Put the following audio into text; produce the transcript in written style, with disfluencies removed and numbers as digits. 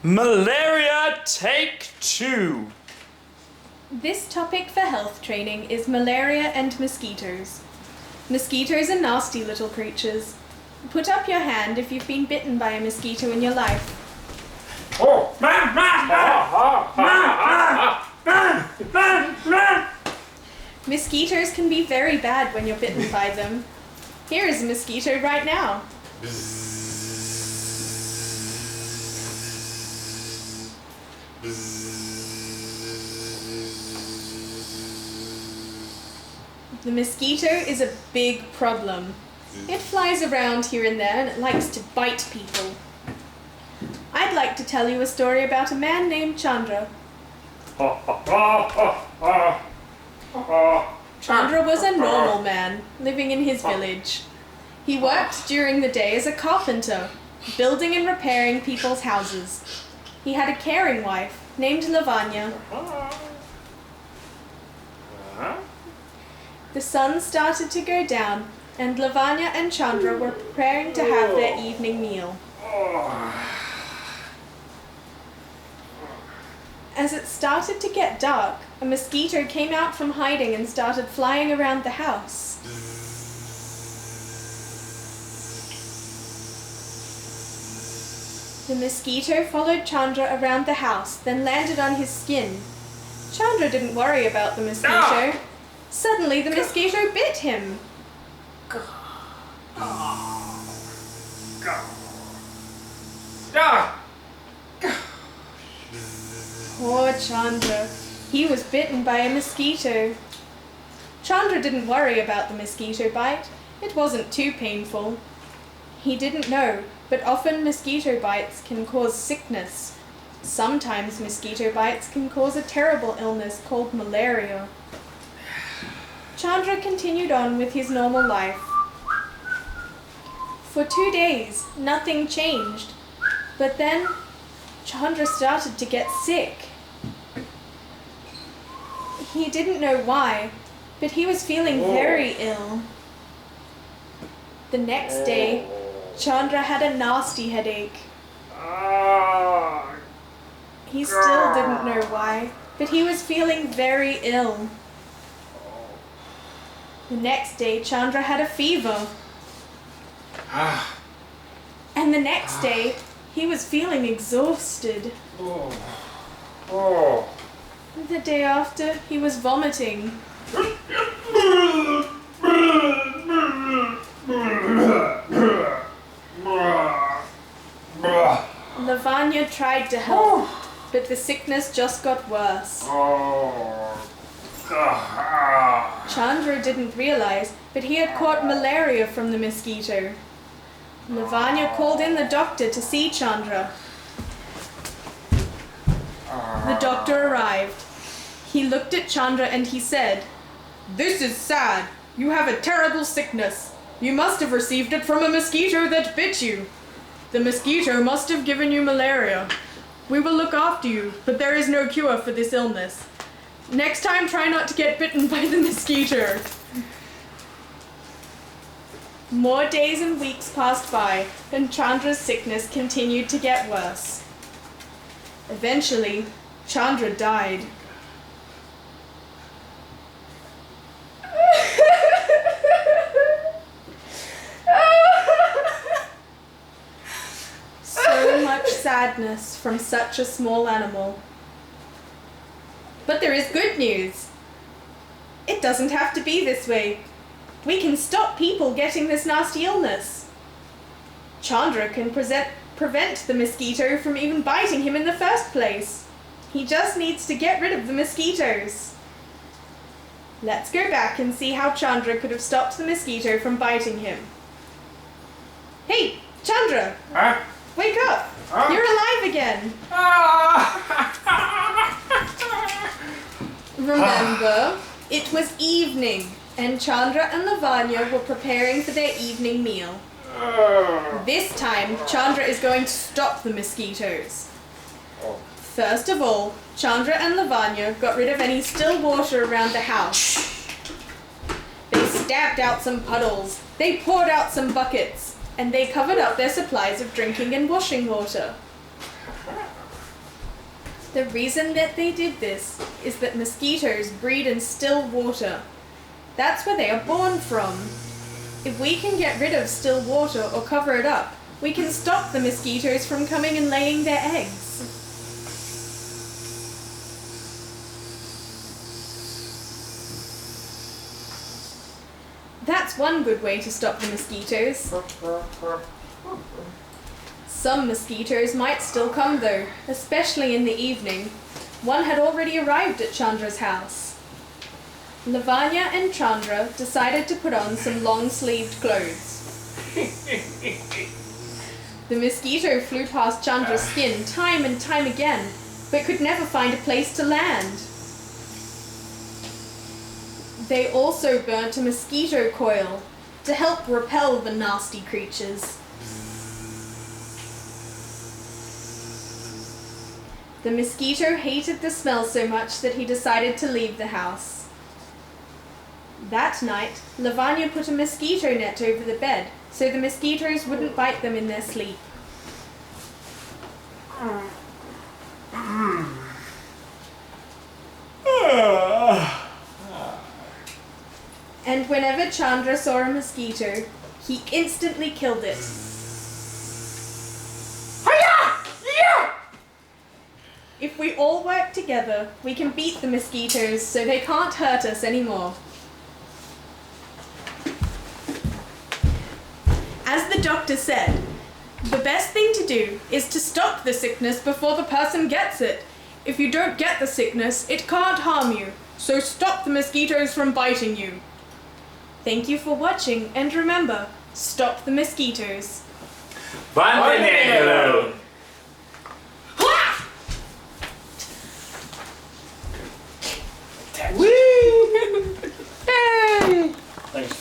Malaria Take 2. This topic for health training is malaria and mosquitoes. Mosquitoes are nasty little creatures. Put up your hand if you've been bitten by a mosquito in your life. Mosquitoes can be very bad when you're bitten by them. Here is a mosquito right now. The mosquito is a big problem. It flies around here and there and it likes to bite people. I'd like to tell you a story about a man named Chandra. Chandra was a normal man, living in his village. He worked during the day as a carpenter, building and repairing people's houses. He had a caring wife named Lavanya. The sun started to go down, and Lavanya and Chandra were preparing to have their evening meal. As it started to get dark, a mosquito came out from hiding and started flying around the house. The mosquito followed Chandra around the house, then landed on his skin. Chandra didn't worry about the mosquito. Suddenly, the mosquito bit him. Poor Chandra. He was bitten by a mosquito. Chandra didn't worry about the mosquito bite. It wasn't too painful. He didn't know, but often mosquito bites can cause sickness. Sometimes mosquito bites can cause a terrible illness called malaria. Chandra continued on with his normal life. For 2 days, nothing changed. But then, Chandra started to get sick. He didn't know why, but he was feeling very ill. The next day, Chandra had a nasty headache. He still didn't know why, but he was feeling very ill. The next day, Chandra had a fever. And the next day, he was feeling exhausted. The day after, he was vomiting. Lavanya tried to help, but the sickness just got worse. Chandra didn't realize, but he had caught malaria from the mosquito. Lavanya called in the doctor to see Chandra. The doctor arrived. He looked at Chandra and he said, "This is sad. You have a terrible sickness. You must have received it from a mosquito that bit you. The mosquito must have given you malaria. We will look after you, but there is no cure for this illness. Next time, try not to get bitten by the mosquito." More days and weeks passed by, and Chandra's sickness continued to get worse. Eventually, Chandra died. So much sadness from such a small animal. But there is good news. It doesn't have to be this way. We can stop people getting this nasty illness. Chandra can prevent the mosquito from even biting him in the first place. He just needs to get rid of the mosquitoes. Let's go back and see how Chandra could have stopped the mosquito from biting him. Hey, Chandra! Wake up! You're alive again! Remember, it was evening, and Chandra and Lavanya were preparing for their evening meal. This time, Chandra is going to stop the mosquitoes. First of all, Chandra and Lavanya got rid of any still water around the house. They stamped out some puddles, they poured out some buckets, and they covered up their supplies of drinking and washing water. The reason that they did this is that mosquitoes breed in still water. That's where they are born from. If we can get rid of still water or cover it up, we can stop the mosquitoes from coming and laying their eggs. That's one good way to stop the mosquitoes. Some mosquitoes might still come though, especially in the evening. One had already arrived at Chandra's house. Lavanya and Chandra decided to put on some long-sleeved clothes. The mosquito flew past Chandra's skin time and time again, but could never find a place to land. They also burnt a mosquito coil to help repel the nasty creatures. The mosquito hated the smell so much that he decided to leave the house. That night, Lavanya put a mosquito net over the bed so the mosquitoes wouldn't bite them in their sleep. And whenever Chandra saw a mosquito, he instantly killed it. If we all work together, we can beat the mosquitoes so they can't hurt us anymore. As the doctor said, the best thing to do is to stop the sickness before the person gets it. If you don't get the sickness, it can't harm you, so stop the mosquitoes from biting you. Thank you for watching, and remember, stop the mosquitoes. Bye,